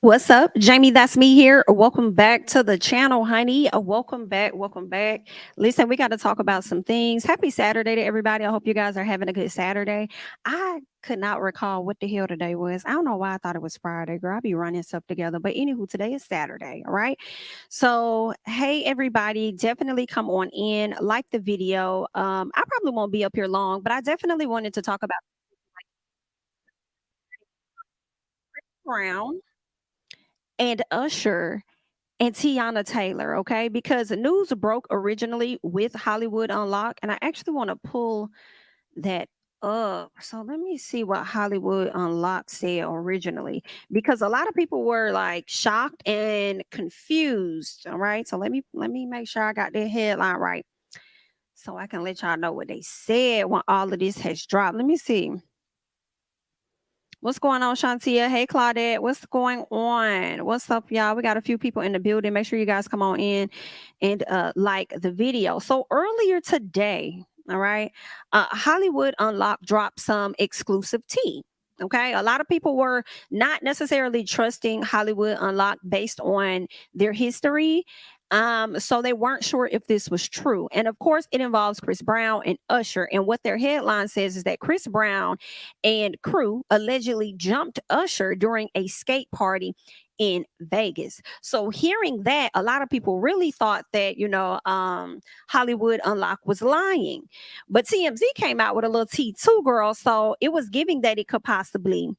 What's up? Jamie, that's me here. Welcome back to the channel, honey. Welcome back. Welcome back. Listen, we got to talk about some things. Happy Saturday to everybody. I hope you guys are having a good Saturday. I could not recall what the hell today was. I don't know why I thought it was Friday, girl. I be running stuff together. But anywho, today is Saturday. All right. So, hey, everybody, definitely come on in, like the video. I probably won't be up here long, but I definitely wanted to talk about Brown and Usher and Teyana Taylor, okay? Because the news broke originally with Hollywood Unlocked, and I actually want to pull that up. So let me see what Hollywood Unlocked said originally, because a lot of people were like shocked and confused. All right, so let me make sure I got that headline right, so I can let y'all know what they said when all of this has dropped. Let me see. What's going on, Shantia? Hey, Claudette. What's going on? What's up, y'all? We got a few people in the building. Make sure you guys come on in and like the video. So earlier today, all right, Hollywood Unlocked dropped some exclusive tea. Okay, a lot of people were not necessarily trusting Hollywood Unlocked based on their history. So they weren't sure if this was true. And of course, it involves Chris Brown and Usher. And what their headline says is that Chris Brown and crew allegedly jumped Usher during a skate party in Vegas. So hearing that, a lot of people really thought that, Hollywood Unlocked was lying. But TMZ came out with a little T2 girl. So it was giving that it could possibly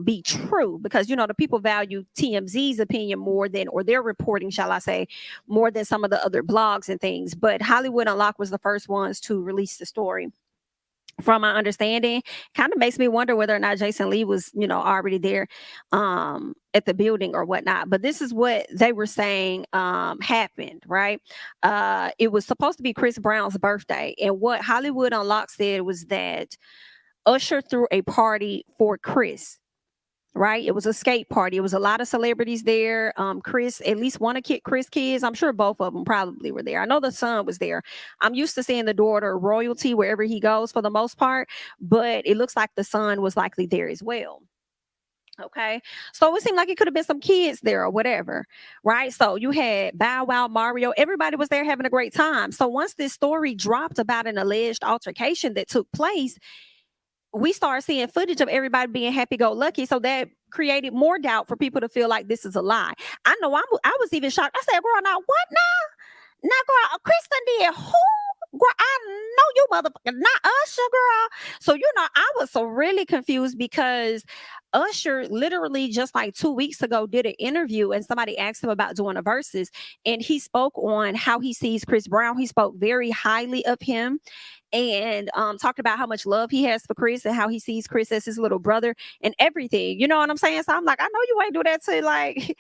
be true, because the people value TMZ's opinion more than, or their reporting, shall I say, more than some of the other blogs and things. But Hollywood Unlocked was the first ones to release the story. From my understanding, kind of makes me wonder whether or not Jason Lee was, already there at the building or whatnot. But this is what they were saying happened, right? It was supposed to be Chris Brown's birthday. And what Hollywood Unlocked said was that Usher threw a party for Chris. Right, it was a skate party. It was a lot of celebrities there. Chris, at least one of Chris kids. I'm sure both of them probably were there. I know the son was there. I'm used to seeing the daughter royalty wherever he goes for the most part, but it looks like the son was likely there as well. Okay, so it seemed like it could have been some kids there or whatever, right? So you had Bow Wow, Mario, everybody was there having a great time. So once this story dropped about an alleged altercation that took place, we started seeing footage of everybody being happy-go-lucky. So that created more doubt for people to feel like this is a lie. I know I was even shocked. I said, girl, now what now? Now, girl, Kristen did who? Girl, I know you motherfucker, not Usher, girl. So, I was so really confused, because Usher literally just like 2 weeks ago did an interview, and somebody asked him about doing a verses, and he spoke on how he sees Chris Brown. He spoke very highly of him, and talked about how much love he has for Chris and how he sees Chris as his little brother and everything. You know what I'm saying? So I'm like, I know you ain't do that to like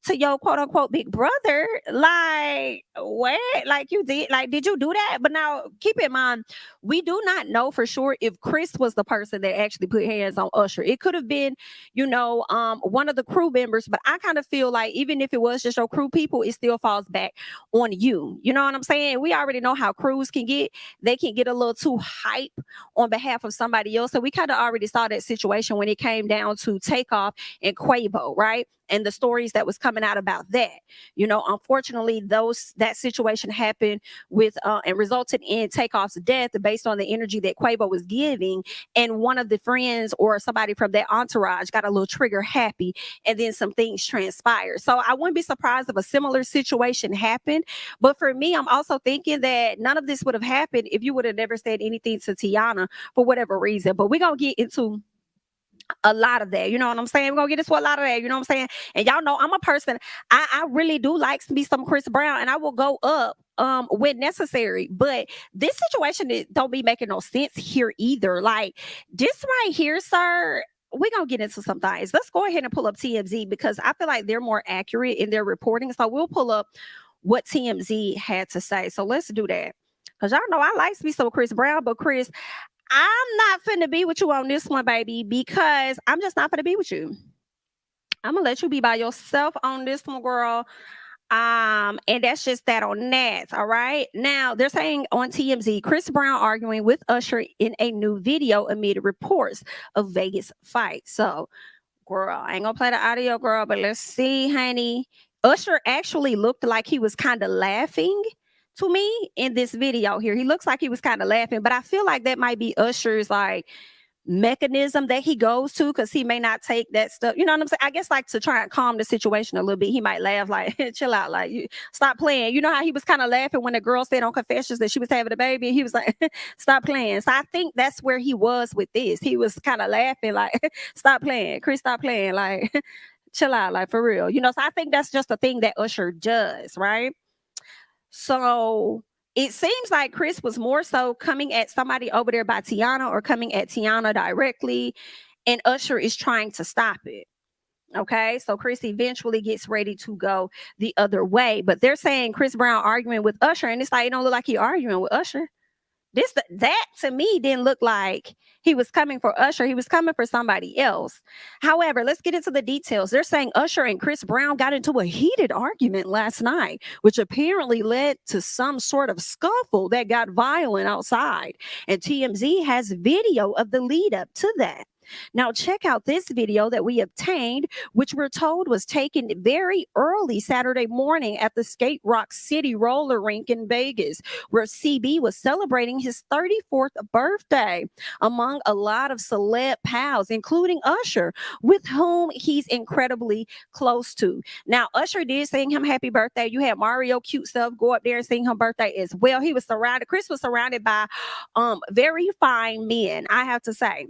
to your quote unquote big brother. Like, what? Like, you did, like, did you do that? But now keep in mind, we do not know for sure if Chris was the person that actually put hands on Usher. It could have been, one of the crew members, but I kind of feel like even if it was just your crew people, it still falls back on you. You know what I'm saying? We already know how crews can get. They can get a little too hype on behalf of somebody else. So we kind of already saw that situation when it came down to Takeoff and Quavo, right? And the stories that was coming out about that. Unfortunately, that situation happened with and resulted in Takeoff's death based on the energy that Quavo was giving. And one of the friends or somebody from that entourage got a little trigger happy, and then some things transpired. So I wouldn't be surprised if a similar situation happened. But for me, I'm also thinking that none of this would have happened if you would have never said anything to Teyana for whatever reason. But we're going to get into a lot of that. You know what I'm saying? We're gonna get into a lot of that. You know what I'm saying? And y'all know I'm a person, I really do like to be some Chris Brown, and I will go up when necessary. But this situation don't be making no sense here either. Like, this right here, sir. We're gonna get into some things. Let's go ahead and pull up TMZ, because I feel like they're more accurate in their reporting. So we'll pull up what TMZ had to say. So let's do that. Because y'all know I like to be some Chris Brown, but Chris, I'm not finna be with you on this one, baby, because I'm just not finna be with you. I'm gonna let you be by yourself on this one, girl. And that's just that on that. All right. Now they're saying on TMZ, Chris Brown arguing with Usher in a new video amid reports of Vegas fight. So Girl, I ain't gonna play the audio, girl, but let's see, honey. Usher actually looked like he was kind of laughing to me in this video here. He looks like he was kind of laughing, but I feel like that might be Usher's like mechanism that he goes to, because he may not take that stuff, you know what I'm saying? I guess like to try and calm the situation a little bit, he might laugh like, chill out, like, you stop playing. You know how he was kind of laughing when the girl said on Confessions that she was having a baby, and he was like, stop playing. So I think that's where he was with this. He was kind of laughing like, stop playing, Chris, stop playing, like, chill out, like, for real. So I think that's just a thing that Usher does, right? So it seems like Chris was more so coming at somebody over there by Teyana, or coming at Teyana directly, and Usher is trying to stop it. Okay, so Chris eventually gets ready to go the other way, but they're saying Chris Brown arguing with Usher, and it's like, it don't look like he arguing with Usher. That to me didn't look like he was coming for Usher. He was coming for somebody else. However, let's get into the details. They're saying Usher and Chris Brown got into a heated argument last night, which apparently led to some sort of scuffle that got violent outside. And TMZ has video of the lead up to that. Now, check out this video that we obtained, which we're told was taken very early Saturday morning at the Skate Rock City roller rink in Vegas, where CB was celebrating his 34th birthday among a lot of celeb pals, including Usher, with whom he's incredibly close to. Now, Usher did sing him happy birthday. You had Mario cute self go up there and sing him birthday as well. Chris was surrounded by very fine men, I have to say.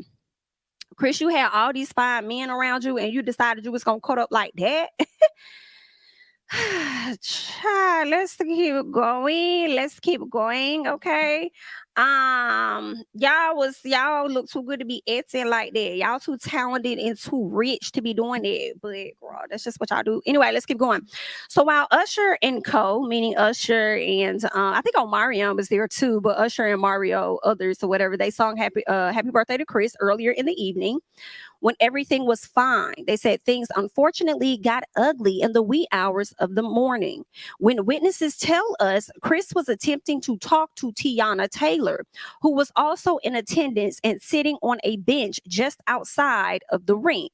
Chris, you had all these fine men around you, and you decided you was gonna cut up like that. Child, let's keep going. Okay. Y'all look too good to be acting like that. Y'all too talented and too rich to be doing that. But girl, that's just what y'all do. Anyway, let's keep going. So while Usher and Co, meaning Usher and I think Omarion was there too, but Usher and Mario, others or whatever, they sung happy birthday to Chris earlier in the evening. When everything was fine, they said things unfortunately got ugly in the wee hours of the morning. When witnesses tell us Chris was attempting to talk to Teyana Taylor, who was also in attendance and sitting on a bench just outside of the rink.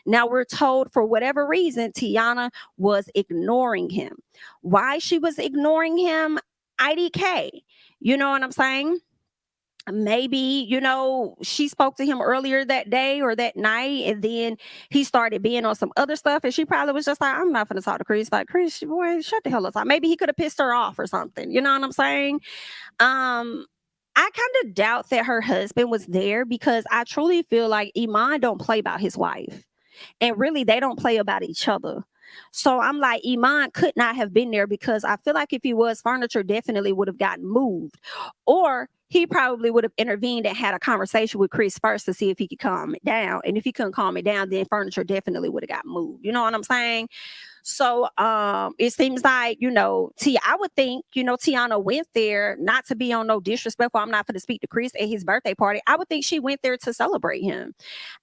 Now, we're told for whatever reason, Teyana was ignoring him. Why she was ignoring him? IDK. You know what I'm saying? Maybe, she spoke to him earlier that day or that night, and then he started being on some other stuff, and she probably was just like, I'm not gonna talk to Chris. Like, Chris, boy, shut the hell up. Maybe he could have pissed her off or something. You know what I'm saying? I kind of doubt that her husband was there, because I truly feel like Iman don't play about his wife, and really they don't play about each other. So I'm like, Iman could not have been there, because I feel like if he was, furniture definitely would have gotten moved, or he probably would have intervened and had a conversation with Chris first to see if he could calm it down. And if he couldn't calm it down, then furniture definitely would have got moved. You know what I'm saying? So it seems like, I would think, Teyana went there not to be on no disrespectful. I'm not going to speak to Chris at his birthday party. I would think she went there to celebrate him.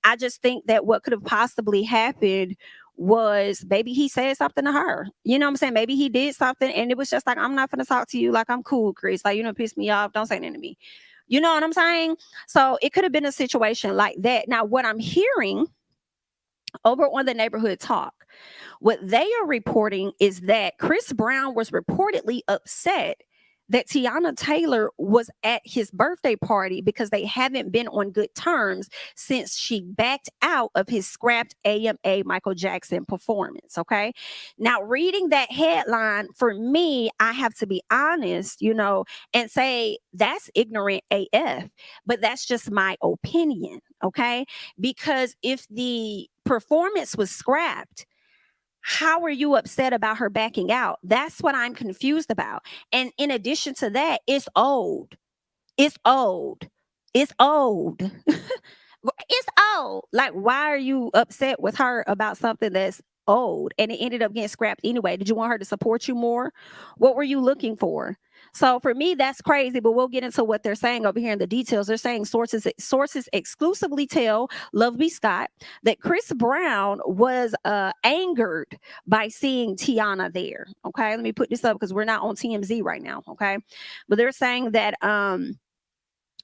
I just think that what could have possibly happened was maybe he said something to her. You know what I'm saying? Maybe he did something, and it was just like, I'm not going to talk to you. Like, I'm cool, Chris. Like, piss me off. Don't say anything to me. You know what I'm saying? So it could have been a situation like that. Now, what I'm hearing over on the Neighborhood Talk, what they are reporting is that Chris Brown was reportedly upset that Teyana Taylor was at his birthday party because they haven't been on good terms since she backed out of his scrapped AMA Michael Jackson performance. Okay. Now, reading that headline, for me, I have to be honest, and say that's ignorant AF, but that's just my opinion. Okay. Because if the performance was scrapped, how are you upset about her backing out? That's what I'm confused about. And in addition to that, it's old. It's old. It's old. It's old. Like, why are you upset with her about something that's old? And it ended up getting scrapped anyway. Did you want her to support you more? What were you looking for? So for me, that's crazy, but we'll get into what they're saying over here in the details. They're saying sources exclusively tell Love B. Scott that Chris Brown was angered by seeing Teyana there. Okay, let me put this up because we're not on TMZ right now. Okay, but they're saying that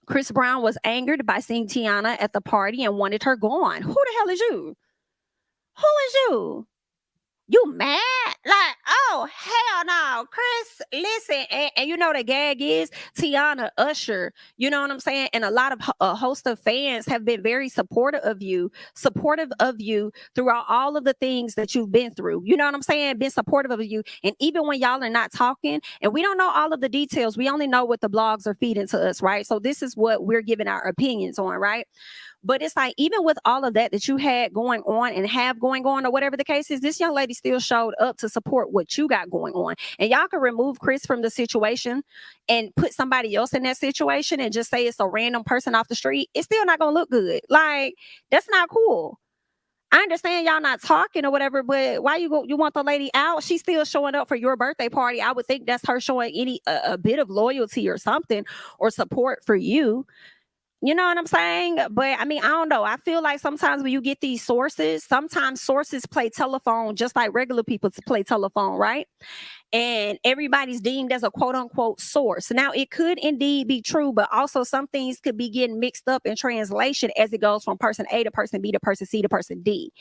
Chris Brown was angered by seeing Teyana at the party and wanted her gone. Who the hell is you? Who is you? You mad? Like, oh, hell no. Chris, listen. And you know the gag is Teyana, Usher, you know what I'm saying? And a lot of a host of fans have been very supportive of you throughout all of the things that you've been through. You know what I'm saying? Been supportive of you. And even when y'all are not talking, and we don't know all of the details, we only know what the blogs are feeding to us, right? So this is what we're giving our opinions on, right? But it's like, even with all of that you had going on and have going on, or whatever the case is, this young lady still showed up to support what you got going on. And y'all can remove Chris from the situation and put somebody else in that situation and just say it's a random person off the street. It's still not gonna look good. Like, that's not cool. I understand y'all not talking or whatever, but why you want the lady out? She's still showing up for your birthday party. I would think that's her showing any a bit of loyalty or something, or support for you. You know what I'm saying? But I mean, I don't know. I feel like sometimes when you get these sources, sometimes sources play telephone just like regular people play telephone, right? And everybody's deemed as a quote unquote source. Now, it could indeed be true, but also some things could be getting mixed up in translation as it goes from person A to person B to person C to person D,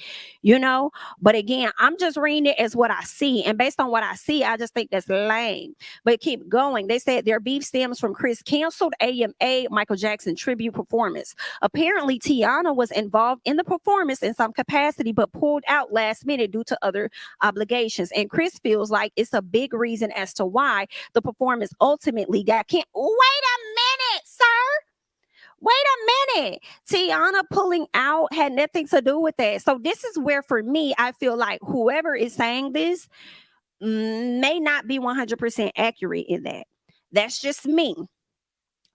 you know? But again, I'm just reading it as what I see. And based on what I see, I just think that's lame. But keep going. They said their beef stems from Chris' canceled AMA Michael Jackson tribute performance. Apparently, Teyana was involved in the performance in some capacity, but pulled out last minute due to other obligations. And Chris feels like it's a big reason as to why the performance ultimately got canceled. Wait a minute, sir. Wait a minute. Teyana pulling out had nothing to do with that. So this is where, for me, I feel like whoever is saying this may not be 100% accurate in that. That's just me.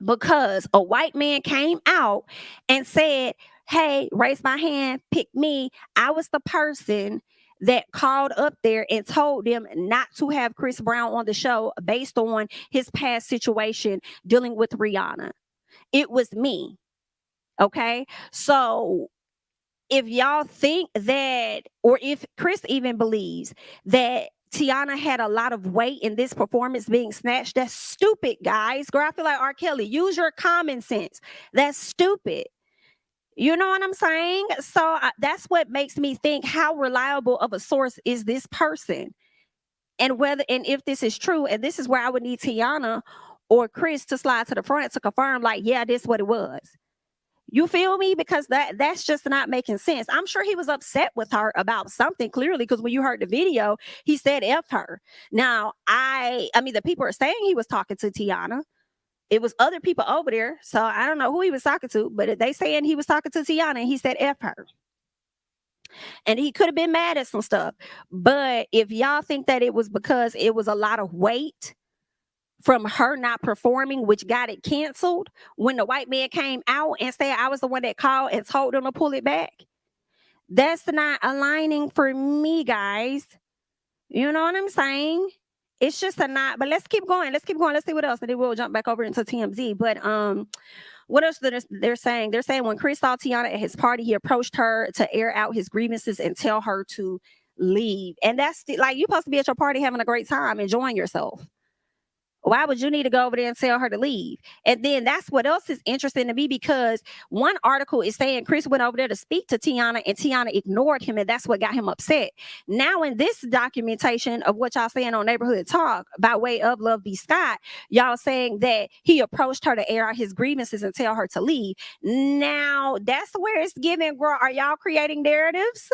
Because a white man came out and said, hey, raise my hand, pick me. I was the person that called up there and told them not to have Chris Brown on the show based on his past situation dealing with Rihanna. It was me. Okay. So if y'all think that, or if Chris even believes that Teyana had a lot of weight in this performance being snatched, that's stupid, guys. Girl, I feel like R. Kelly, use your common sense. That's stupid. You know what I'm saying? So that's what makes me think, how reliable of a source is this person? And if this is true, and this is where I would need Teyana or Chris to slide to the front to confirm, like, yeah, this is what it was. You feel me? Because that's just not making sense. I'm sure he was upset with her about something, clearly, because when you heard the video, he said F her. Now, I mean, the people are saying he was talking to Teyana. It was other people over there, so I don't know who he was talking to, but they saying he was talking to Teyana and he said F her. And he could have been mad at some stuff. But if y'all think that it was because it was a lot of weight from her not performing, which got it canceled, when the white man came out and said I was the one that called and told them to pull it back, that's not aligning for me, guys. You know what I'm saying? It's just a not. But let's keep going. Let's see what else, and then we'll jump back over into TMZ. But what else they're saying? They're saying when Chris saw Teyana at his party, he approached her to air out his grievances and tell her to leave. And that's like, you're supposed to be at your party having a great time, enjoying yourself. Why would you need to go over there and tell her to leave? And then that's what else is interesting to me, because one article is saying Chris went over there to speak to Teyana and Teyana ignored him, and that's what got him upset. Now, in this documentation of what y'all saying on Neighborhood Talk by way of Love B. Scott, y'all saying that he approached her to air out his grievances and tell her to leave. Now, that's where it's giving, girl, are y'all creating narratives?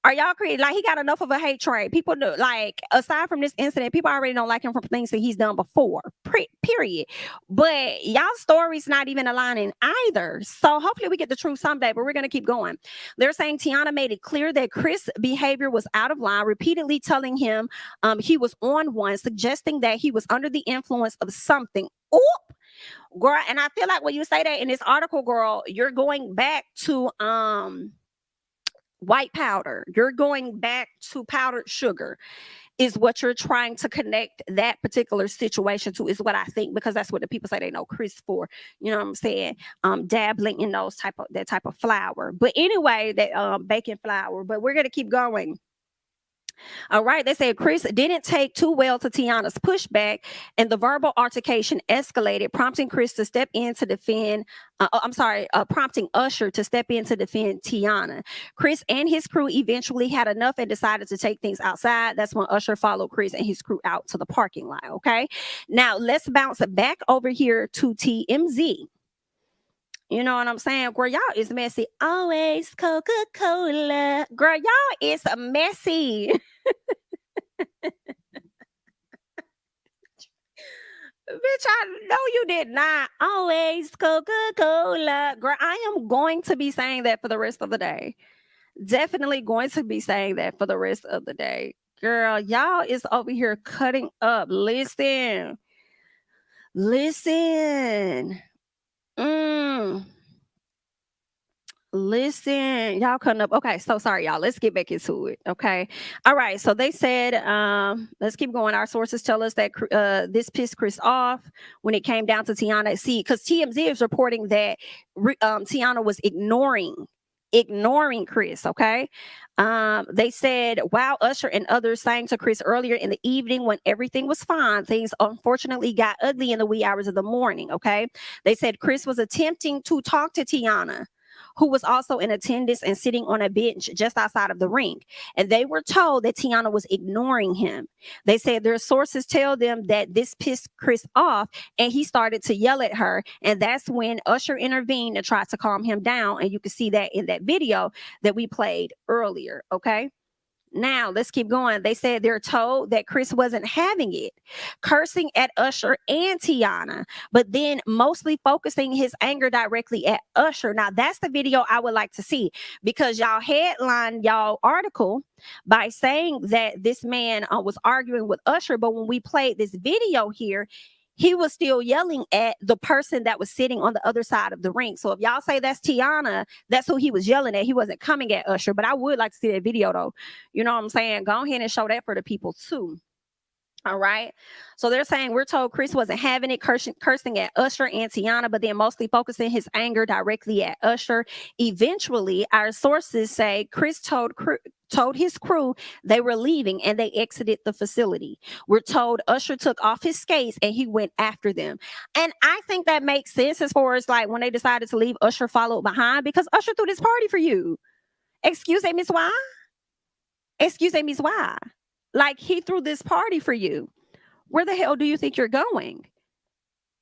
Are y'all creating, like, he got enough of a hate train? People know, like, aside from this incident, people already don't like him from things that he's done before, period. But y'all story's not even aligning either. So hopefully we get the truth someday, but we're going to keep going. They're saying Teyana made it clear that Chris' behavior was out of line, repeatedly telling him he was on one, suggesting that he was under the influence of something. Oop! Girl, and I feel like when you say that in this article, girl, you're going back to white powder. You're going back to powdered sugar is what you're trying to connect that particular situation to, is what I think, because that's what the people say they know Chris for. You know what I'm saying? Dabbling in that type of flour. But anyway, that baking flour. But we're going to keep going. All right. They said Chris didn't take too well to Teyana's pushback, and the verbal altercation escalated, prompting Chris to step in to defend. Prompting Usher to step in to defend Teyana. Chris and his crew eventually had enough and decided to take things outside. That's when Usher followed Chris and his crew out to the parking lot. Okay. Now let's bounce back over here to TMZ. You know what I'm saying? Girl, y'all is messy. Always Coca-Cola. Girl, y'all is messy. Bitch, I know you did not. Always Coca-Cola. Girl, I am going to be saying that for the rest of the day. Definitely going to be saying that for the rest of the day. Girl, y'all is over here cutting up. Listen. Listen, y'all cutting up. Okay, so sorry, y'all. Let's get back into it. Okay. All right. So they said, let's keep going. Our sources tell us that this pissed Chris off when it came down to Teyana. See, because TMZ is reporting that Teyana was ignoring Chris. Okay. They said, while Usher and others sang to Chris earlier in the evening when everything was fine, things unfortunately got ugly in the wee hours of the morning. Okay. They said Chris was attempting to talk to Teyana, who was also in attendance and sitting on a bench just outside of the ring. And they were told that Teyana was ignoring him. They said their sources tell them that this pissed Chris off and he started to yell at her. And that's when Usher intervened and tried to calm him down. And you can see that in that video that we played earlier. Okay. Now, let's keep going. They said they're told that Chris wasn't having it, cursing at Usher and Teyana, but then mostly focusing his anger directly at Usher. Now, that's the video I would like to see, because y'all headline y'all article by saying that this man was arguing with Usher, but when we played this video here, he was still yelling at the person that was sitting on the other side of the ring. So if y'all say that's Teyana, that's who he was yelling at. He wasn't coming at Usher, but I would like to see that video though. You know what I'm saying? Go ahead and show that for the people too. All right. So they're saying we're told Chris wasn't having it, cursing at Usher and Teyana, but then mostly focusing his anger directly at Usher. Eventually, our sources say Chris told his crew they were leaving and they exited the facility. We're told Usher took off his skates and he went after them. And I think that makes sense as far as like when they decided to leave, Usher followed behind because Usher threw this party for you. Excuse me, Miss Why? Excuse me, Miss Why? Like, he threw this party for you. Where the hell do you think you're going?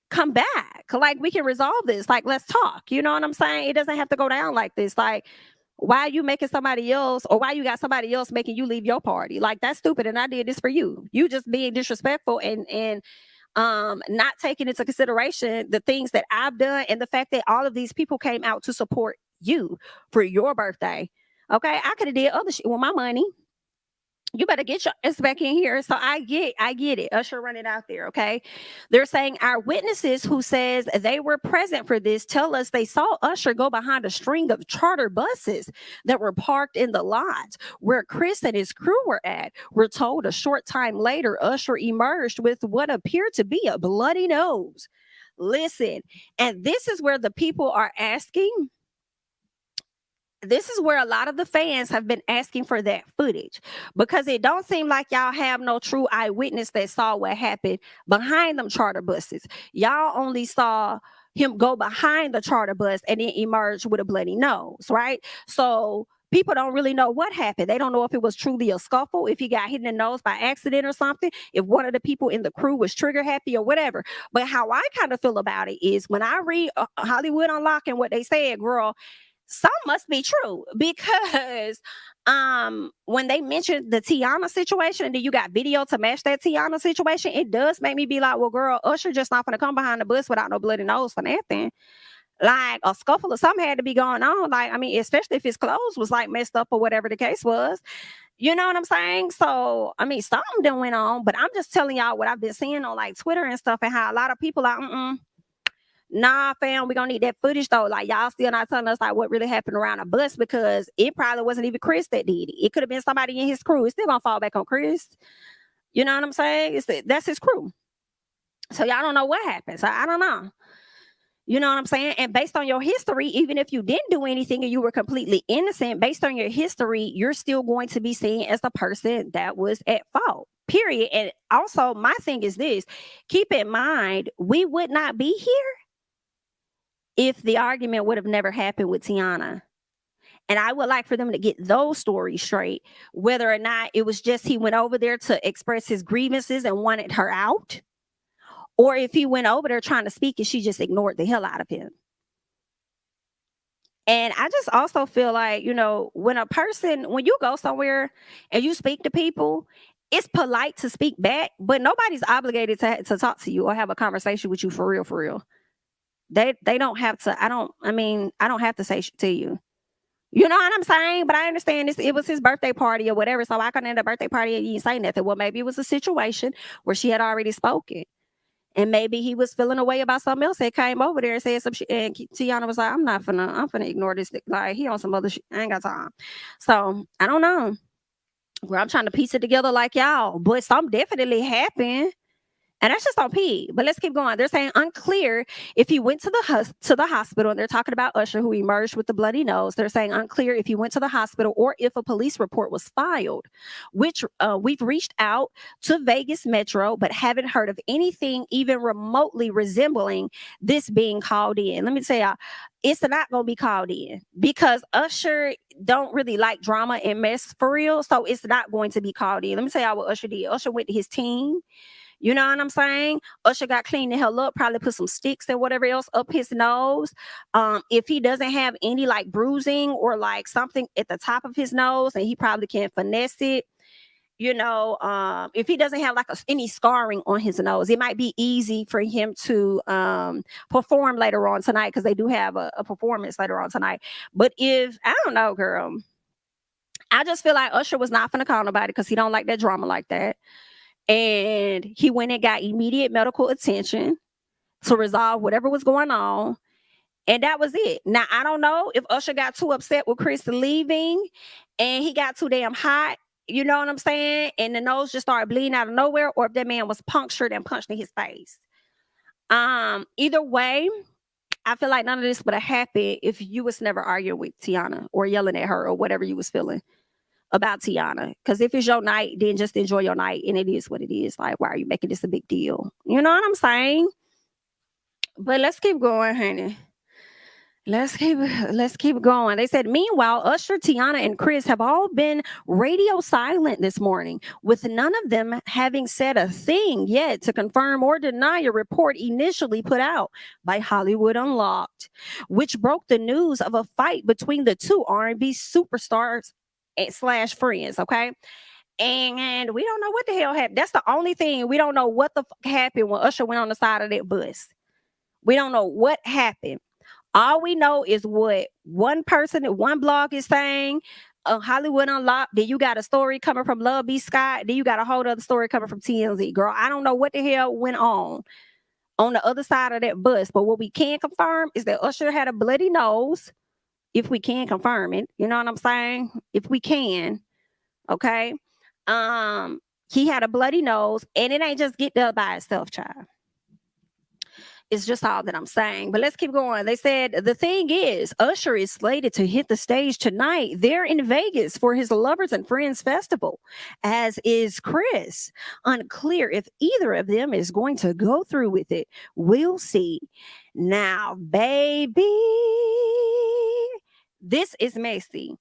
Come back. Like, we can resolve this. Like, let's talk. You know what I'm saying? It doesn't have to go down like this. Like, why are you making somebody else, or why you got somebody else making you leave your party? Like, that's stupid. And I did this for you. You just being disrespectful and not taking into consideration the things that I've done and the fact that all of these people came out to support you for your birthday. Okay, I could have did other shit with my money. You better get your ass back in here. So I get it. Usher run it out there. Okay. They're saying our witnesses who says they were present for this tell us they saw Usher go behind a string of charter buses that were parked in the lot where Chris and his crew were at. We're told a short time later, Usher emerged with what appeared to be a bloody nose. Listen, and this is where the people are asking. This is where a lot of the fans have been asking for that footage, because it don't seem like y'all have no true eyewitness that saw what happened behind them charter buses. Y'all only saw him go behind the charter bus and then emerge with a bloody nose, right? So people don't really know what happened. They don't know if it was truly a scuffle, if he got hit in the nose by accident or something, if one of the people in the crew was trigger happy or whatever. But how I kind of feel about it is when I read Hollywood Unlocked and what they said, girl, some must be true, because when they mentioned the Teyana situation and then you got video to match that Teyana situation, it does make me be like, well, girl, Usher just not gonna come behind the bus without no bloody nose for nothing. Like, a scuffle or something had to be going on. Like, I mean, especially if his clothes was like messed up or whatever the case was. You know what I'm saying? So, I mean, something done went on, but I'm just telling y'all what I've been seeing on like Twitter and stuff, and how a lot of people are, nah, fam, we gonna need that footage though. Like, y'all still not telling us like what really happened around a bus, because it probably wasn't even Chris that did it. It could have been somebody in his crew. It's still gonna fall back on Chris. You know what I'm saying? That's his crew. So y'all don't know what happened. So I don't know. You know what I'm saying? And based on your history, even if you didn't do anything and you were completely innocent, based on your history, you're still going to be seen as the person that was at fault. Period. And also, my thing is this: keep in mind, we would not be here if the argument would have never happened with Teyana. And I would like for them to get those stories straight, whether or not it was just he went over there to express his grievances and wanted her out, or if he went over there trying to speak and she just ignored the hell out of him. And I just also feel like, when you go somewhere and you speak to people, it's polite to speak back, but nobody's obligated to talk to you or have a conversation with you for real, for real. They don't have to. I don't have to say shit to you. You know what I'm saying? But I understand it was his birthday party or whatever. So I couldn't end a birthday party and you didn't say nothing. Well, maybe it was a situation where she had already spoken. And maybe he was feeling a way about something else that came over there and said some shit. And Teyana was like, I'm finna ignore this. Like, he on some other shit. I ain't got time. So I don't know. Well, I'm trying to piece it together like y'all. But something definitely happened. And that's just on P. But let's keep going. They're saying unclear if he went to the hospital, and they're talking about Usher, who emerged with the bloody nose. They're saying unclear if he went to the hospital or if a police report was filed, which we've reached out to Vegas Metro, but haven't heard of anything even remotely resembling this being called in. Let me tell y'all, it's not going to be called in because Usher don't really like drama and mess for real. So it's not going to be called in. Let me tell y'all what Usher did. Usher went to his team. You know what I'm saying? Usher got cleaned the hell up, probably put some sticks and whatever else up his nose. If he doesn't have any like bruising or like something at the top of his nose, and he probably can finesse it. If he doesn't have like any scarring on his nose, it might be easy for him to perform later on tonight because they do have a performance later on tonight. But I don't know, girl, I just feel like Usher was not finna call nobody because he don't like that drama like that. And he went and got immediate medical attention to resolve whatever was going on. And that was it. Now, I don't know if Usher got too upset with Chris leaving and he got too damn hot. You know what I'm saying? And the nose just started bleeding out of nowhere, or if that man was punctured and punched in his face. Either way, I feel like none of this would have happened if you was never arguing with Teyana or yelling at her or whatever you was feeling about Teyana. Because if it's your night, then just enjoy your night, and it is what it is. Like, why are you making this a big deal? You know what I'm saying? But let's keep going, honey. Let's keep going. They said, meanwhile, Usher, Teyana, and Chris have all been radio silent this morning, with none of them having said a thing yet to confirm or deny a report initially put out by Hollywood Unlocked, which broke the news of a fight between the two R&B superstars / friends. Okay. And we don't know what the hell happened. That's the only thing. We don't know what the fuck happened when Usher went on the side of that bus. We don't know what happened. All we know is what one blog is saying, Hollywood Unlocked. Then you got a story coming from Love B. Scott. Then you got a whole other story coming from TMZ. Girl, I don't know what the hell went on the other side of that bus. But what we can confirm is that Usher had a bloody nose. If we can confirm it, you know what I'm saying? If we can, okay? He had a bloody nose, and it ain't just get there by itself, child. It's just all that I'm saying. But let's keep going. They said, the thing is, Usher is slated to hit the stage tonight. They're in Vegas for his Lovers and Friends Festival, as is Chris. Unclear if either of them is going to go through with it. We'll see. Now, baby, this is messy.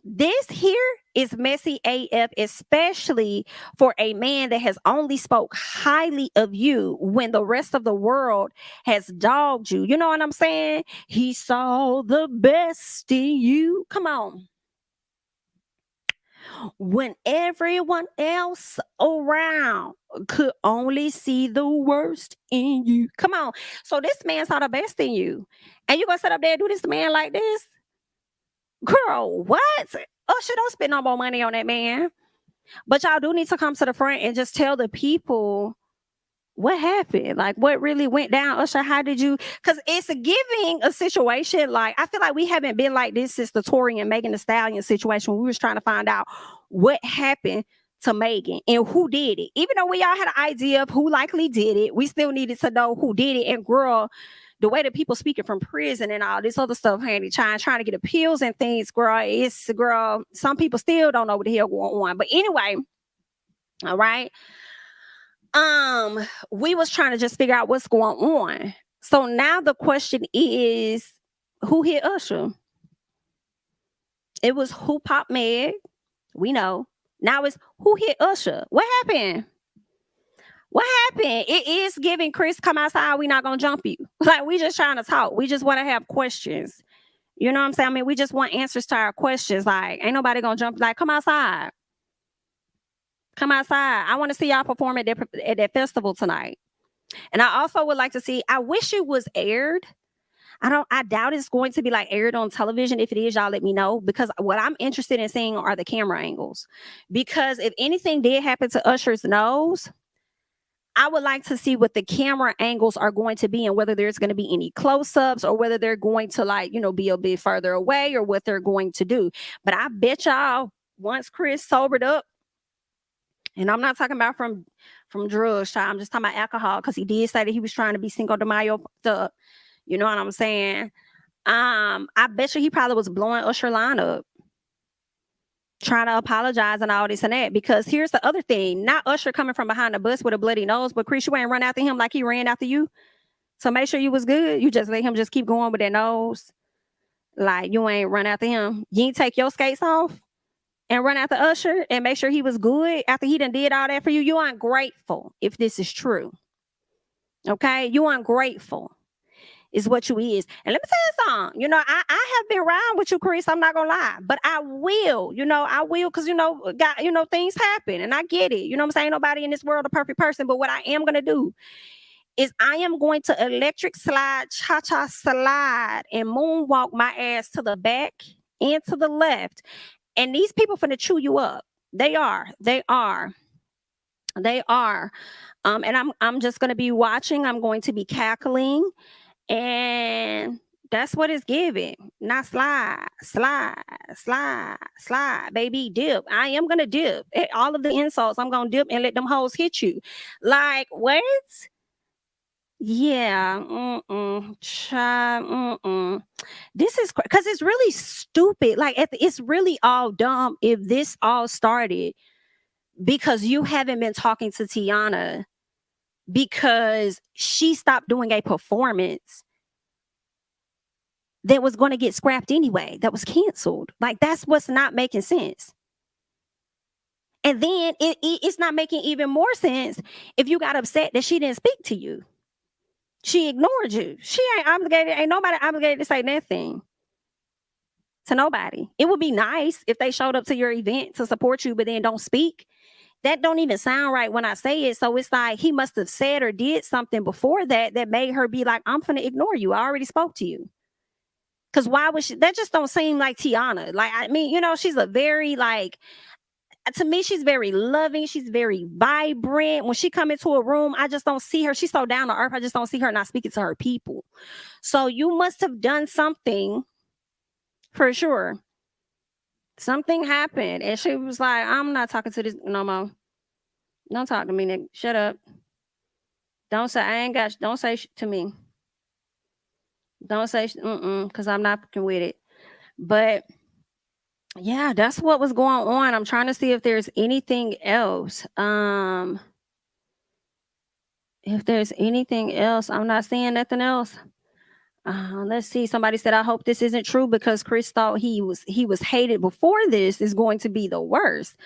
This here is messy AF, especially for a man that has only spoke highly of you when the rest of the world has dogged you. You know what I'm saying? He saw the best in you. Come on. When everyone else around could only see the worst in you. Come on. So this man saw the best in you. And you gonna sit up there and do this man like this? Girl, what? Usher, don't spend no more money on that man. But y'all do need to come to the front and just tell the people what happened. Like, what really went down. Usher, how did you? Because it's giving a situation like, I feel like we haven't been like this since the Tory and Megan Thee Stallion situation. We was trying to find out what happened to Megan and who did it. Even though we all had an idea of who likely did it, we still needed to know who did it. And girl, the way that people speaking from prison and all this other stuff, honey, trying to get appeals and things, girl, some people still don't know what the hell going on. But anyway, all right. We was trying to just figure out what's going on. So now the question is, who hit Usher? It was who popped Meg. We know. Now it's who hit Usher. What happened? What happened? It is giving Chris, come outside. We not gonna jump you. Like, we just trying to talk. We just want to have questions. You know what I'm saying? I mean, we just want answers to our questions. Like, ain't nobody gonna jump. Like, come outside. Come outside. I want to see y'all perform at that festival tonight. And I also would like to see, I wish it was aired. I doubt it's going to be like aired on television. If it is, y'all let me know, because what I'm interested in seeing are the camera angles. Because if anything did happen to Usher's nose, I would like to see what the camera angles are going to be and whether there's going to be any close-ups or whether they're going to, like, you know, be a bit further away or what they're going to do. But I bet y'all, once Chris sobered up, and I'm not talking about from drugs, child, I'm just talking about alcohol, because he did say that he was trying to be Cinco de Mayo up. You know what I'm saying? I bet you he probably was blowing Usher line up, trying to apologize and all this and that. Because here's the other thing, not Usher coming from behind the bus with a bloody nose, but Chris, you ain't run after him like he ran after you. So make sure you was good. You just let him just keep going with that nose. Like, you ain't run after him. You ain't take your skates off and run after Usher and make sure he was good after he done did all that for you. You ungrateful if this is true. Okay? You ungrateful is what you is. And let me tell you something. You know, I have been around with you, Chris. I'm not gonna lie, but I will. You know, I will, because things happen, and I get it. You know what I'm saying? Nobody in this world a perfect person. But what I am gonna do is I am going to electric slide, cha-cha slide, and moonwalk my ass to the back and to the left. And these people finna chew you up. They are. And I'm just gonna be watching. I'm going to be cackling. And that's what it's giving. Not slide, baby, dip. I am going to dip. All of the insults, I'm going to dip and let them hoes hit you. Like, what? Yeah. This is because it's really stupid. Like, it's really all dumb if this all started because you haven't been talking to Teyana because she stopped doing a performance that was going to get scrapped anyway, that was canceled. Like, that's what's not making sense. And then it's not making even more sense if you got upset that she didn't speak to you. She ignored you. She ain't obligated. Ain't nobody obligated to say nothing to nobody. It would be nice if they showed up to your event to support you, but then don't speak. That don't even sound right when I say it. So it's like he must have said or did something before that made her be like, I'm finna ignore you. I already spoke to you. Because why would she? That just don't seem like Teyana. Like, I mean, you know, she's a very, like, to me, she's very loving. She's very vibrant. When she come into a room, I just don't see her. She's so down to earth. I just don't see her not speaking to her people. So you must have done something for sure. Something happened, and she was like, I'm not talking to this no more. Don't talk to me, nigga. Shut up. Don't say, don't say to me. Don't say, because I'm not fucking with it. But yeah, that's what was going on. I'm trying to see if there's anything else. If there's anything else, I'm not seeing nothing else. Let's see. Somebody said, I hope this isn't true because Chris thought he was hated before this is going to be the worst.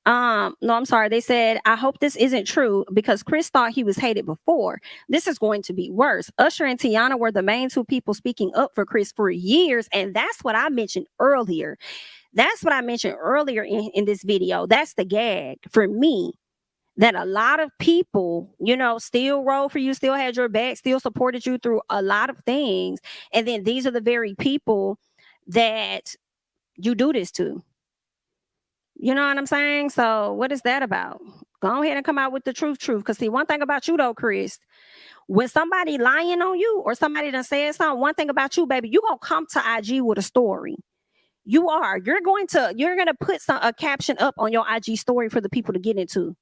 No, I'm sorry. They said, I hope this isn't true because Chris thought he was hated before. This is going to be worse. Usher and Teyana were the main two people speaking up for Chris for years. And that's what I mentioned earlier. That's what I mentioned earlier in this video. That's the gag for me. That a lot of people, you know, still rode for you, still had your back, still supported you through a lot of things. And then these are the very people that you do this to. You know what I'm saying? So what is that about? Go ahead and come out with the truth. Because see, one thing about you though, Chris, when somebody lying on you or somebody done said something, one thing about you, baby, you gonna come to IG with a story. You are. You're gonna put a caption up on your IG story for the people to get into.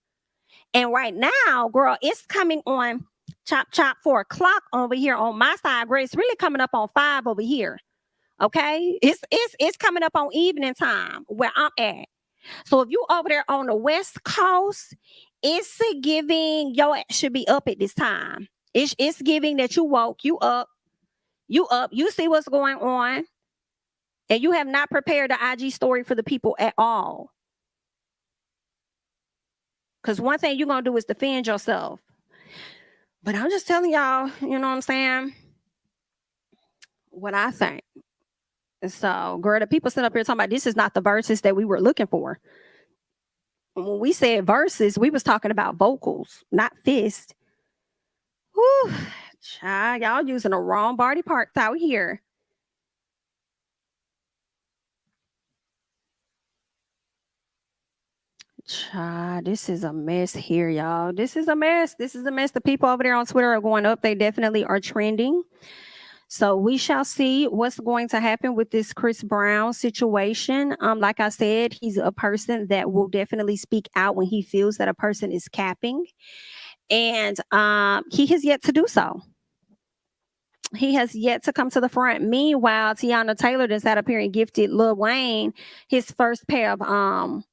And right now, girl, it's coming on chop, chop, 4 o'clock over here on my side, girl. It's really coming up on 5 over here. Okay, it's coming up on evening time where I'm at. So if you over there on the West Coast, it's giving your ass should be up at this time. It's giving that you woke, you up, you see what's going on, and you have not prepared the IG story for the people at all. Because one thing you're gonna do is defend yourself. But I'm just telling y'all, you know what I'm saying? What I think. So, girl, the people sitting up here talking about this is not the verses that we were looking for. When we said verses, we was talking about vocals, not fist. Whew, child, y'all using the wrong body parts out here. Child, this is a mess here, y'all. This is a mess. This is a mess. The people over there on Twitter are going up. They definitely are trending. So we shall see what's going to happen with this Chris Brown situation. Like I said, he's a person that will definitely speak out when he feels that a person is capping. And he has yet to do so. He has yet to come to the front. Meanwhile, Teyana Taylor just sat up here and gifted Lil Wayne his first pair of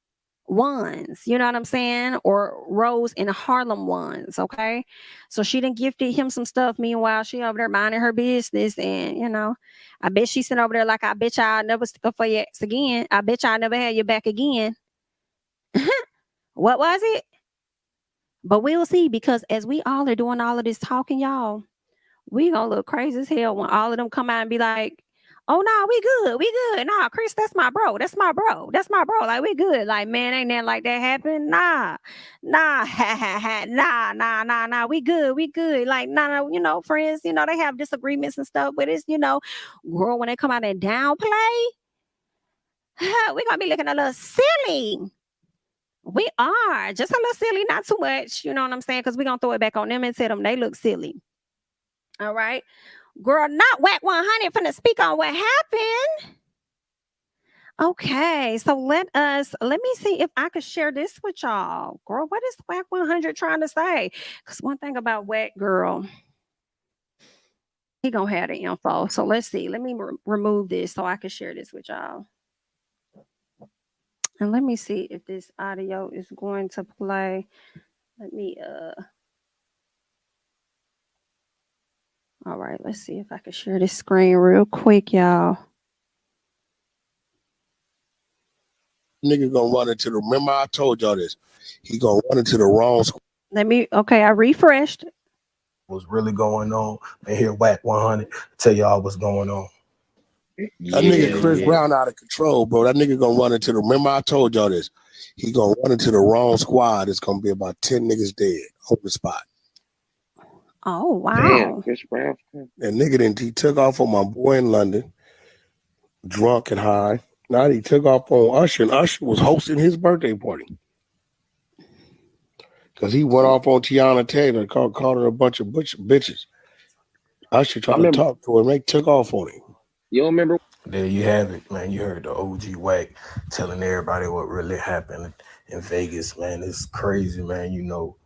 ones, you know what I'm saying, or Rose and Harlem ones. Okay, so she done gifted him some stuff. Meanwhile, she over there minding her business, and you know, I bet she's sitting over there like, I bet y'all never stick up for your ex again. I bet y'all never had your back again. What was it? But we'll see, because as we all are doing all of this talking, y'all, we gonna look crazy as hell when all of them come out and be like, oh no, we good. Nah, Chris, that's my bro. Like, we good. Like, man, ain't nothing like that happen. Nah, nah, we good. Like, nah, you know, friends, you know, they have disagreements and stuff, but it's, you know, girl, when they come out and downplay, we're gonna be looking a little silly. We are just a little silly, not too much, you know what I'm saying? Because we're gonna throw it back on them and tell them they look silly. All right. Girl, not Whack 100 finna speak on what happened. Okay, so let me see if I could share this with y'all. Girl, what is Whack 100 trying to say? Because one thing about Whack, girl, he gonna have the info. So let's see. Let me remove this so I can share this with y'all. And let me see if this audio is going to play. Let me all right, let's see if I can share this screen real quick, y'all. Nigga gonna run into the, remember I told y'all this, he gonna run into the wrong. Okay, I refreshed. What's really going on? And here, Whack 100 tell y'all what's going on. That nigga Chris Brown out of control, bro. That nigga gonna run into the, remember I told y'all this, he gonna run into the wrong squad. It's gonna be about 10 niggas dead on the spot. Oh, wow. Damn, Chris Brown. And nigga he took off on my boy in London, drunk and high. Now he took off on Usher, and Usher was hosting his birthday party. Because he went off on Teyana Taylor, called her a bunch of bitches. Usher tried to talk to her, and they took off on him. You don't remember? There you have it, man. You heard the OG Whack telling everybody what really happened in Vegas, man. It's crazy, man. You know,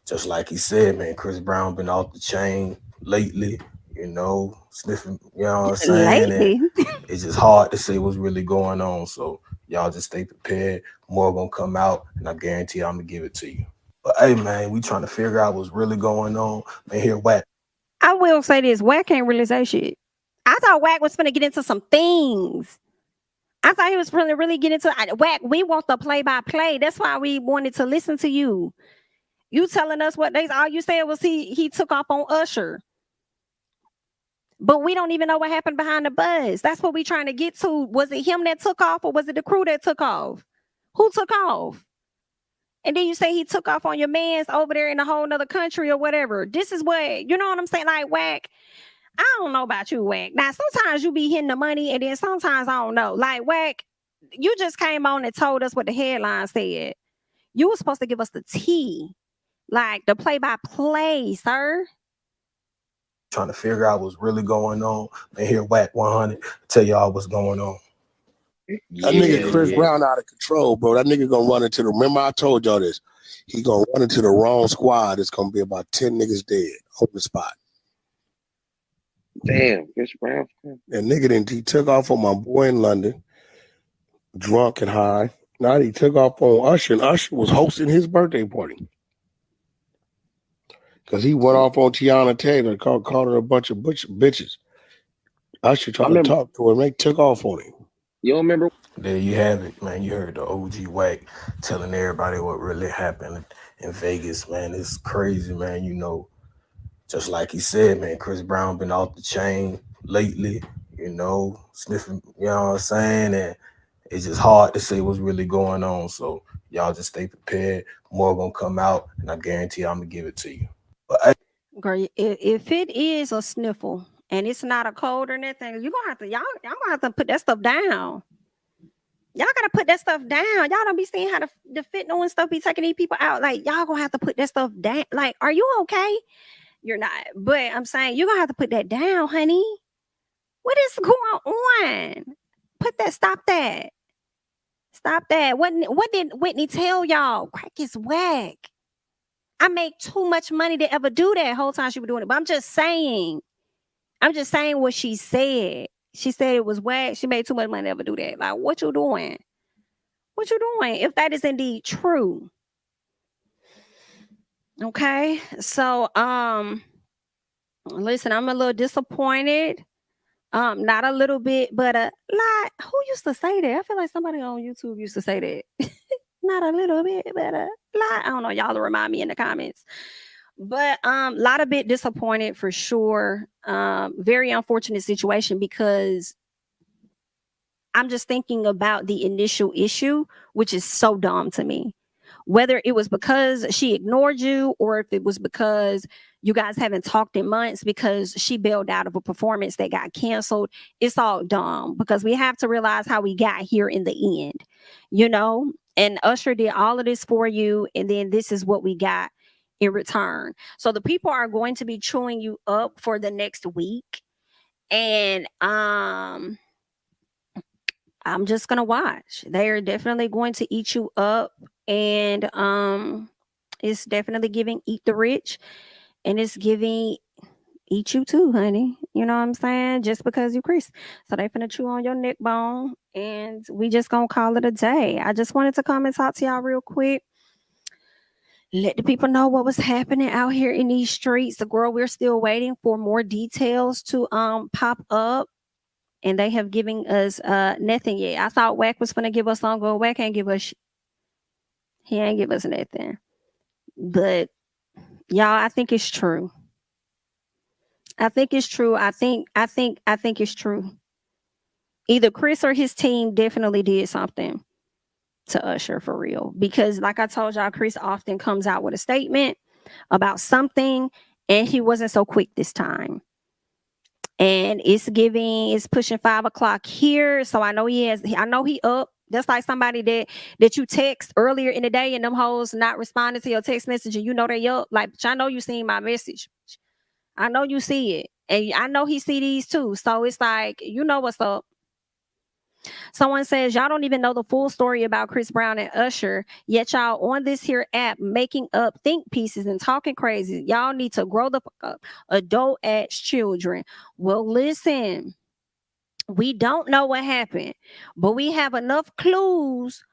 just like he said, man, Chris Brown been off the chain lately, you know, sniffing, you know what I'm saying? Lately. It's just hard to say what's really going on. So y'all just stay prepared. More gonna come out, and I guarantee I'm gonna give it to you. But hey, man, we trying to figure out what's really going on. Man, here, Whack. I will say this, Whack can't really say shit. I thought Whack was finna get into some things. I thought he was finna really get into Whack. We want the play-by-play. That's why we wanted to listen to you. You telling us what all you said was he took off on Usher. But we don't even know what happened behind the buzz. That's what we trying to get to. Was it him that took off, or was it the crew that took off? Who took off? And then you say he took off on your mans over there in a whole nother country or whatever. This is what, you know what I'm saying? Like, Whack, I don't know about you, Whack. Now, sometimes you be hitting the money, and then sometimes I don't know. Like, Whack, you just came on and told us what the headline said. You were supposed to give us the tea. Like the play-by-play, sir. Trying to figure out what's really going on. And here, Whack 100 tell y'all what's going on. That nigga Chris Brown out of control, bro. That nigga gonna run into the. Remember I told y'all this. He gonna run into the wrong squad. It's gonna be about 10 niggas dead on the spot. Damn, Chris Brown. And nigga he took off on my boy in London, drunk and high. Now he took off on Usher, and Usher was hosting his birthday party. Because he went off on Teyana Taylor, called her a bunch of bitches. Usher tried to talk to her, and they took off on him. You don't remember? There you have it, man. You heard the OG Wack telling everybody what really happened in Vegas, man. It's crazy, man. You know, just like he said, man, Chris Brown been off the chain lately, you know, sniffing, you know what I'm saying? And it's just hard to say what's really going on. So y'all just stay prepared. More gonna come out, and I guarantee I'm gonna give it to you. But girl, if it is a sniffle and it's not a cold or nothing, you're gonna have to y'all gonna have to put that stuff down. Y'all gotta put that stuff down. Y'all don't be seeing how the fentanyl and stuff be taking these people out. Like, y'all gonna have to put that stuff down. Like, are you okay? You're not. But I'm saying you're gonna have to put that down, honey. What is going on? Stop that. Stop that. What did Whitney tell y'all? Crack is whack. I make too much money to ever do that whole time she was doing it. But I'm just saying what she said. She said it was whack. She made too much money to ever do that. Like, what you doing? What you doing? If that is indeed true. Okay. So, listen, I'm a little disappointed. Not a little bit, but a lot. Who used to say that? I feel like somebody on YouTube used to say that. Not a little bit, but a lot. I don't know. Y'all remind me in the comments. But a lot of bit disappointed for sure. Very unfortunate situation because I'm just thinking about the initial issue, which is so dumb to me. Whether it was because she ignored you or if it was because you guys haven't talked in months because she bailed out of a performance that got canceled. It's all dumb because we have to realize how we got here in the end, you know, and Usher did all of this for you. And then this is what we got in return. So the people are going to be chewing you up for the next week. And I'm just going to watch. They are definitely going to eat you up. And it's definitely giving eat the rich. And it's giving eat you too, honey. You know what I'm saying? Just because you Chris. So they finna chew on your neck bone. And we just gonna call it a day. I just wanted to come and talk to y'all real quick. Let the people know what was happening out here in these streets. The girl, we're still waiting for more details to pop up. And they have given us nothing yet. I thought Wack was gonna give us some, but Wack ain't give us he ain't give us nothing. But y'all, I think it's true. I think it's true. I think it's true. Either Chris or his team definitely did something to Usher for real. Because like I told y'all, Chris often comes out with a statement about something and he wasn't so quick this time. And it's pushing 5 o'clock here. So I know he up. That's like somebody that you text earlier in the day and them hoes not responding to your text message and you know they up. Like, I know you seen my message. I know you see it. And I know he see these too. So it's like, you know what's up. Someone says, y'all don't even know the full story about Chris Brown and Usher, yet y'all on this here app making up think pieces and talking crazy. Y'all need to grow the fuck up. Adult as children. Well, listen, we don't know what happened, but we have enough clues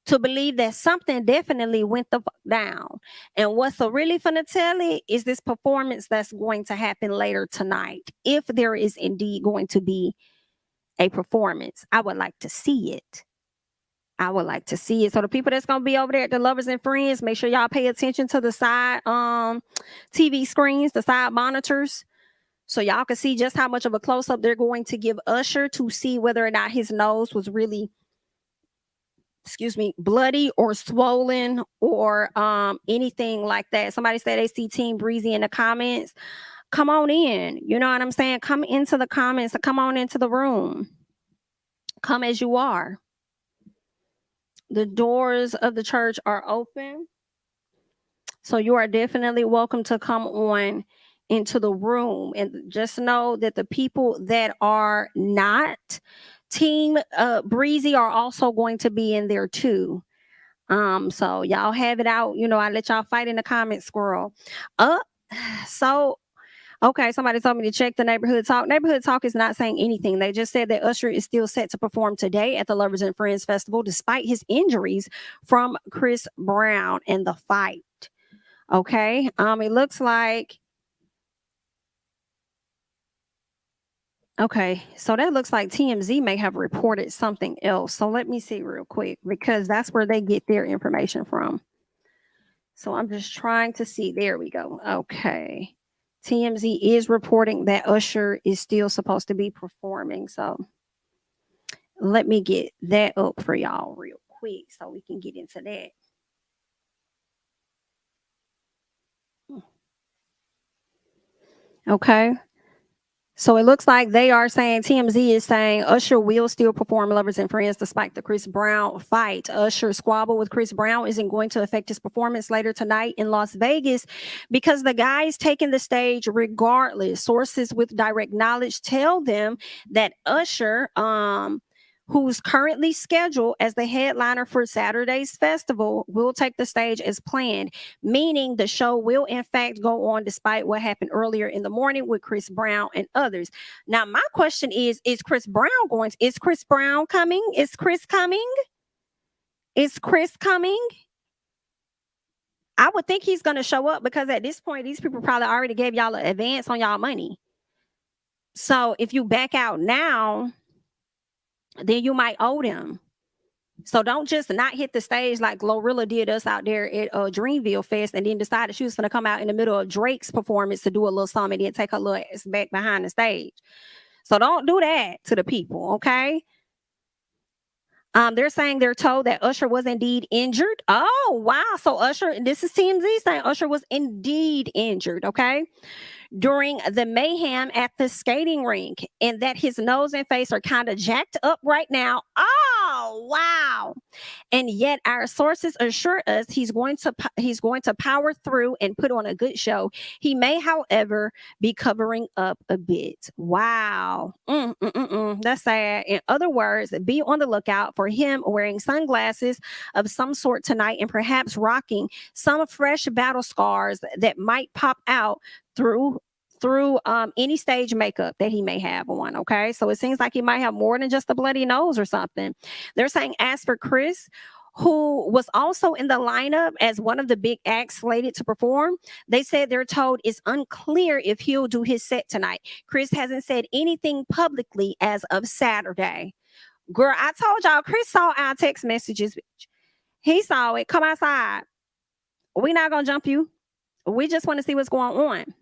to believe that something definitely went the fuck down. And what's really finna tell it is this performance that's going to happen later tonight. If there is indeed going to be a performance, I would like to see it. I would like to see it. So the people that's going to be over there at the Lovers and Friends, make sure y'all pay attention to the side TV screens, the side monitors, so y'all can see just how much of a close-up they're going to give Usher to see whether or not his nose was really, bloody or swollen or anything like that. Somebody said they see Team Breezy in the comments. Come on in. You know what I'm saying? Come into the comments. Come on into the room. Come as you are. The doors of the church are open. So you are definitely welcome to come on into the room. And just know that the people that are not Team Breezy are also going to be in there too. So y'all have it out. I let y'all fight in the comments, squirrel. So okay, somebody told me to check the Neighborhood Talk. Neighborhood Talk is not saying anything. They just said that Usher is still set to perform today at the Lovers and Friends Festival despite his injuries from Chris Brown and the fight. Okay. It looks like okay, so that looks like TMZ may have reported something else. So let me see real quick because that's where they get their information from. So I'm just trying to see. There we go. Okay. TMZ is reporting that Usher is still supposed to be performing. So let me get that up for y'all real quick so we can get into that. Okay. So it looks like they are saying, TMZ is saying Usher will still perform Lovers and Friends despite the Chris Brown fight. Usher's squabble with Chris Brown isn't going to affect his performance later tonight in Las Vegas because the guy is taking the stage regardless. Sources with direct knowledge tell them that Usher, who's currently scheduled as the headliner for Saturday's festival, will take the stage as planned, meaning the show will in fact go on despite what happened earlier in the morning with Chris Brown and others. Now, my question is Chris Brown coming? Is Chris coming? Is Chris coming? I would think he's going to show up because at this point, these people probably already gave y'all an advance on y'all money. So if you back out now, then you might owe them. So don't just not hit the stage like Glorilla did us out there at Dreamville Fest and then decided she was going to come out in the middle of Drake's performance to do a little something and then take her little ass back behind the stage. So don't do that to the people, okay? They're saying they're told that Usher was indeed injured. Oh, wow. So Usher, this is TMZ saying Usher was indeed injured, okay? During the mayhem at the skating rink, and that his nose and face are kind of jacked up right now. Oh, wow. And yet our sources assure us he's going to power through and put on a good show. He may, however, be covering up a bit. Wow. That's sad. In other words, be on the lookout for him wearing sunglasses of some sort tonight and perhaps rocking some fresh battle scars that might pop out through any stage makeup that he may have on. Okay, so it seems like he might have more than just a bloody nose or something. They're saying as for Chris, who was also in the lineup as one of the big acts slated to perform, they said they're told it's unclear if he'll do his set tonight. Chris hasn't said anything publicly as of Saturday. Girl, I told y'all, Chris saw our text messages. He saw it. Come outside. We're not gonna jump you. We just want to see what's going on.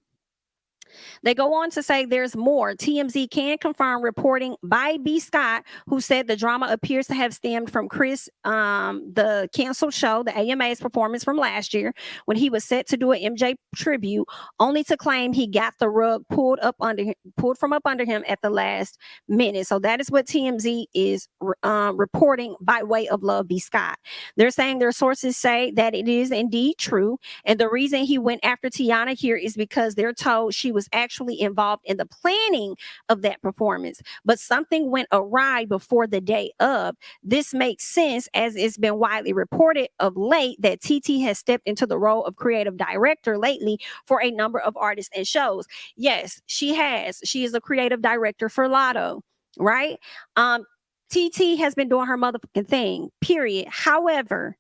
They go on to say there's more. TMZ can confirm reporting by B. Scott, who said the drama appears to have stemmed from Chris, the canceled show, the AMA's performance from last year, when he was set to do an MJ tribute, only to claim he got the rug pulled from up under him at the last minute. So that is what TMZ is reporting by way of Love B. Scott. They're saying their sources say that it is indeed true. And the reason he went after Teyana here is because they're told she was actually involved in the planning of that performance, but something went awry before the day of. This makes sense as it's been widely reported of late that TT has stepped into the role of creative director lately for a number of artists and shows. Yes, she has. She is a creative director for Lotto, right? TT has been doing her motherfucking thing, period. However,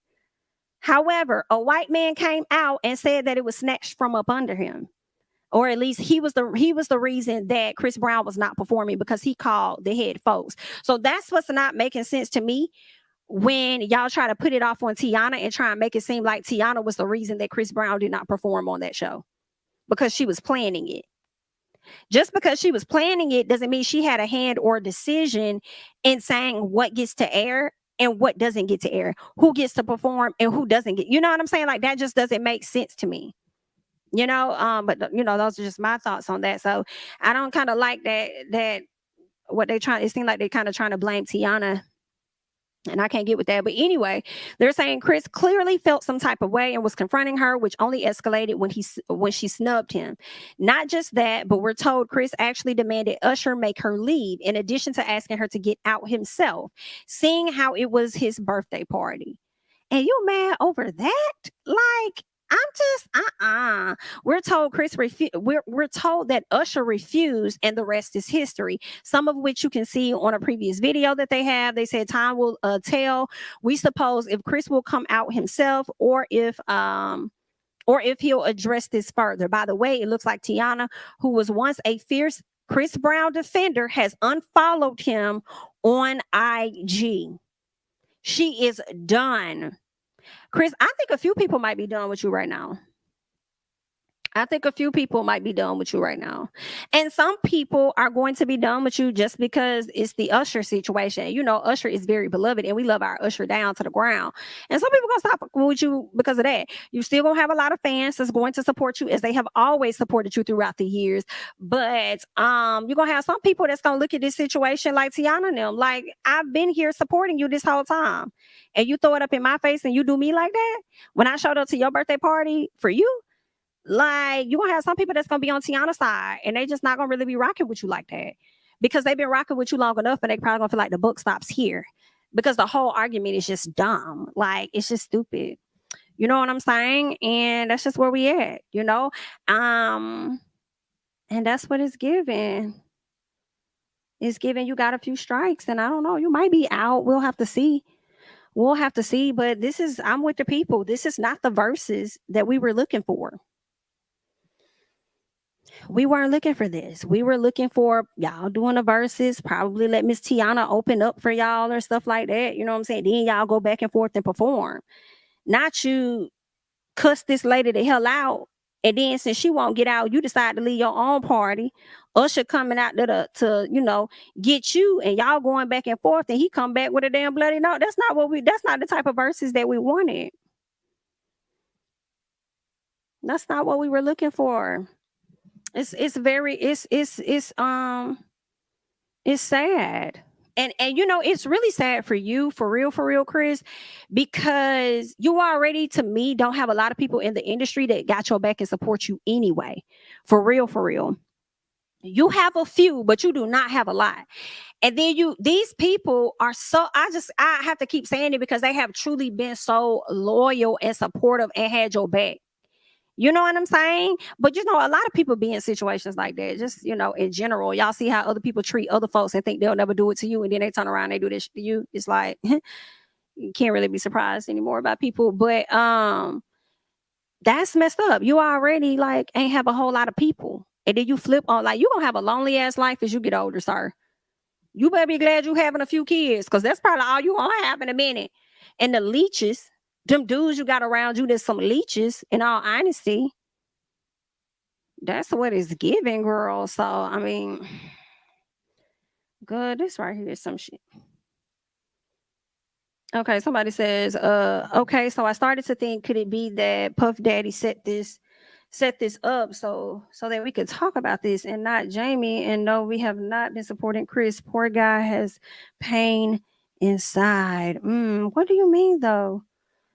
a white man came out and said that it was snatched from up under him. Or at least he was the reason that Chris Brown was not performing, because he called the head folks. So that's what's not making sense to me when y'all try to put it off on Teyana and try and make it seem like Teyana was the reason that Chris Brown did not perform on that show, because she was planning it. Just because she was planning it doesn't mean she had a hand or a decision in saying what gets to air and what doesn't get to air, who gets to perform and who doesn't get. You know what I'm saying? Like, that just doesn't make sense to me. But those are just my thoughts on that. So I don't kind of like that what they trying. It seems like they kind of trying to blame Teyana And I can't get with that. But anyway, they're saying Chris clearly felt some type of way and was confronting her, which only escalated when she snubbed him. Not just that, but we're told Chris actually demanded Usher make her leave, in addition to asking her to get out himself, seeing how it was his birthday party. And you mad over that? Like, I'm just We're told we're told that Usher refused, and the rest is history. Some of which you can see on a previous video that they have. They said time will tell. We suppose if Chris will come out himself, or if he'll address this further. By the way, it looks like Teyana, who was once a fierce Chris Brown defender, has unfollowed him on IG. She is done. Chris, I think a few people might be done with you right now. And some people are going to be done with you just because it's the Usher situation. You know, Usher is very beloved and we love our Usher down to the ground. And some people going to stop with you because of that. You still going to have a lot of fans that's going to support you as they have always supported you throughout the years. But you're going to have some people that's going to look at this situation like Teyana and them. Like, I've been here supporting you this whole time. And you throw it up in my face and you do me like that? When I showed up to your birthday party for you? Like, you're gonna have some people that's gonna be on Teyana's side and they just not gonna really be rocking with you like that, because they've been rocking with you long enough and they probably gonna feel like the book stops here, because the whole argument is just dumb. Like, it's just stupid. You know what I'm saying? And that's just where we at, you know? And that's what it's giving. It's giving you got a few strikes, and I don't know, you might be out. We'll have to see. But I'm with the people. This is not the verses that we were looking for. We weren't looking for this. We were looking for y'all doing the verses, probably let Miss Teyana open up for y'all or stuff like that. You know what I'm saying? Then y'all go back and forth and perform. Not you cuss this lady the hell out, and then since she won't get out, you decide to leave your own party. Usher coming out to get you, and y'all going back and forth, and he come back with a damn bloody note. That's not the type of verses that we wanted. That's not what we were looking for. It's sad. And it's really sad for you, for real, Chris, because you already, to me, don't have a lot of people in the industry that got your back and support you anyway. For real. You have a few, but you do not have a lot. And then these people are so, I have to keep saying it because they have truly been so loyal and supportive and had your back. You know what I'm saying? But a lot of people be in situations like that. Just, in general, y'all see how other people treat other folks and think they'll never do it to you. And then they turn around and they do this to you. It's like, you can't really be surprised anymore about people. But that's messed up. You already ain't have a whole lot of people. And then you flip on, you're going to have a lonely ass life as you get older, sir. You better be glad you having a few kids, because that's probably all you going to have in a minute. And the leeches, them dudes you got around you, there's some leeches, in all honesty. That's what it's giving, girl. So, I mean, good. This right here is some shit. Okay, somebody says, okay, so I started to think, could it be that Puff Daddy set this up so that we could talk about this and not Jamie? And no, we have not been supporting Chris. Poor guy has pain inside. What do you mean, though?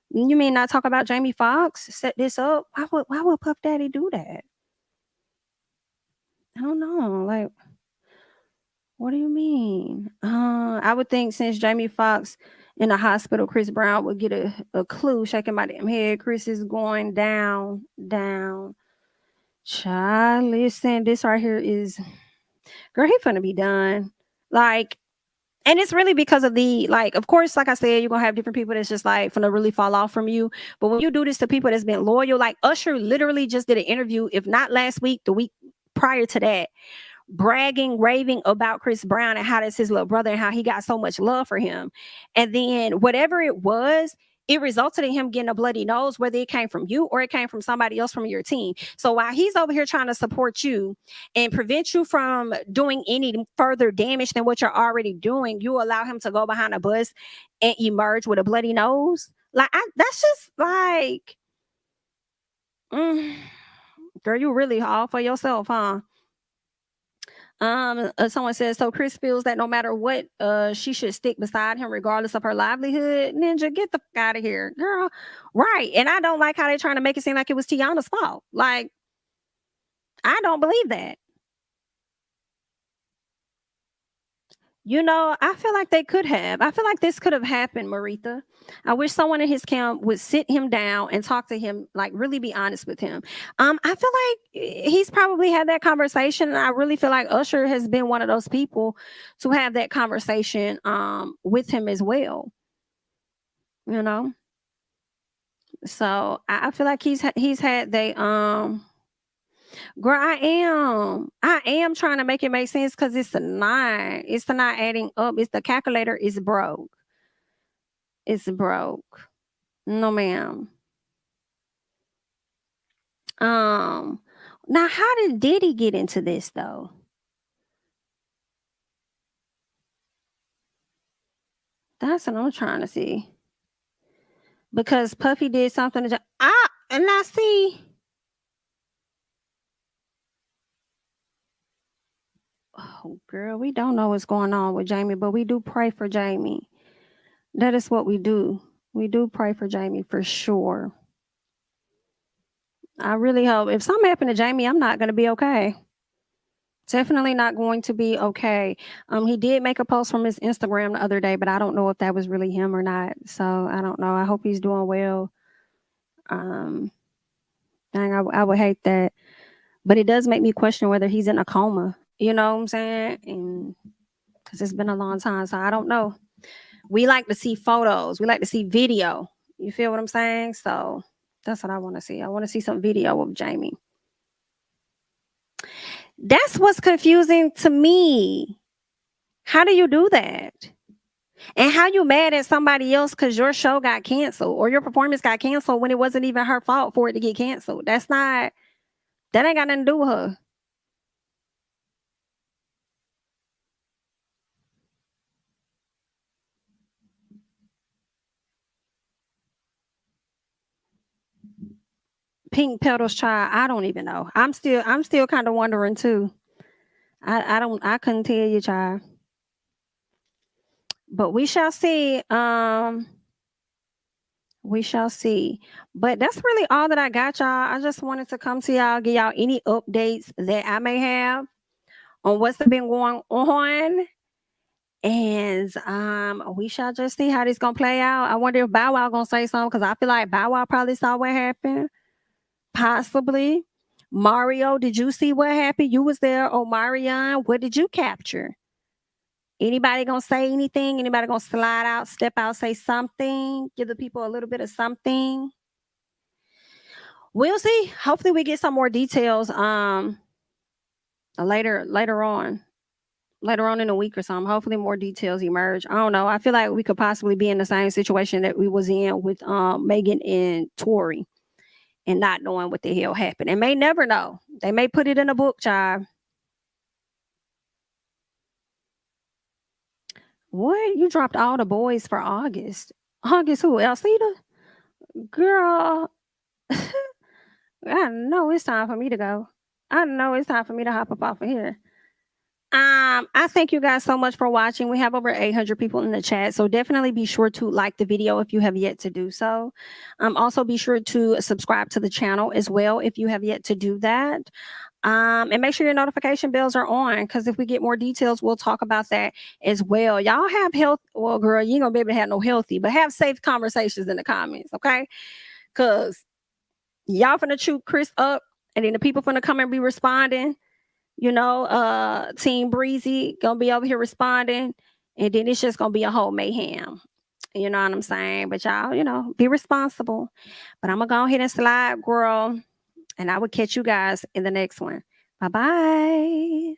You mean not talk about Jamie Foxx set this up? Why would Puff Daddy do that? I don't know. What do you mean? I would think since Jamie Foxx in the hospital, Chris Brown would get a clue, shaking my damn head. Chris is going down. Child, listen, this right here is, girl, he finna be done. And it's really because of of course, like I said, you're going to have different people that's just finna really fall off from you. But when you do this to people that's been loyal, Usher literally just did an interview, if not last week, the week prior to that, bragging, raving about Chris Brown and how that's his little brother and how he got so much love for him. And then whatever it was, it resulted in him getting a bloody nose, whether it came from you or it came from somebody else from your team. So while he's over here trying to support you and prevent you from doing any further damage than what you're already doing, you allow him to go behind a bus and emerge with a bloody nose. That's just girl, you really all for yourself, huh? Someone says, so Chris feels that no matter what, she should stick beside him regardless of her livelihood. Ninja, get the fuck out of here, girl. Right. And I don't like how they're trying to make it seem like it was Teyana's fault. Like, I don't believe that. You know, I feel like they could have. I feel like this could have happened, Maritha. I wish someone in his camp would sit him down and talk to him, like really be honest with him. I feel like he's probably had that conversation, and I really feel like Usher has been one of those people to have that conversation with him as well. You know, so I feel like he's had they Girl, I am trying to make it make sense because it's not adding up. It's the calculator is broke. It's broke. No, ma'am. Now how did Diddy get into this though? That's what I'm trying to see. Because Puffy did something to and I see. Oh, girl, we don't know what's going on with Jamie, but we do pray for Jamie. That is what we do. We do pray for Jamie for sure. I really hope if something happened to Jamie, I'm not going to be okay. Definitely not going to be okay. He did make a post from his Instagram the other day, but I don't know if that was really him or not. So I don't know. I hope he's doing well. Dang, I would hate that. But it does make me question whether he's in a coma. You know what I'm saying? And because it's been a long time, so I don't know. We like to see photos. We like to see video. You feel what I'm saying? So that's what I want to see. I want to see some video of Jamie. That's what's confusing to me. How do you do that? And how you mad at somebody else because your show got canceled or your performance got canceled when it wasn't even her fault for it to get canceled? That ain't got nothing to do with her. Pink Petals Child, I don't even know. I'm still kind of wondering too. I couldn't tell you, child. But we shall see. We shall see. But that's really all that I got, y'all. I just wanted to come to y'all, give y'all any updates that I may have on what's been going on. And we shall just see how this gonna play out. I wonder if Bow Wow gonna say something because I feel like Bow Wow probably saw what happened. Possibly. Mario, did you see what happened? You was there. Oh, Marion, what did you capture? Anybody gonna say anything? Anybody gonna slide out, step out, say something? Give the people a little bit of something? We'll see. Hopefully we get some more details later on in a week or something. Hopefully more details emerge. I don't know. I feel like we could possibly be in the same situation that we was in with Megan and Tory and not knowing what the hell happened. And may never know. They may put it in a book, child. What? You dropped all the boys for August. August who? Alcida? Girl. I know it's time for me to go. I know it's time for me to hop up off of here. I thank you guys so much for watching. We have over 800 people in the chat, so definitely be sure to like the video if you have yet to do so. Also be sure to subscribe to the channel as well if you have yet to do that. And make sure your notification bells are on because if we get more details, we'll talk about that as well. Y'all have health. Well, girl, you ain't gonna be able to have no healthy, but have safe conversations in the comments, okay? Because y'all finna chew Chris up, and then the people finna come and be responding. You know, Team Breezy gonna be over here responding, and then it's just gonna be a whole mayhem. You know what I'm saying? But y'all, you know, be responsible. But I'm gonna go ahead and slide, girl, and I will catch you guys in the next one. Bye-bye.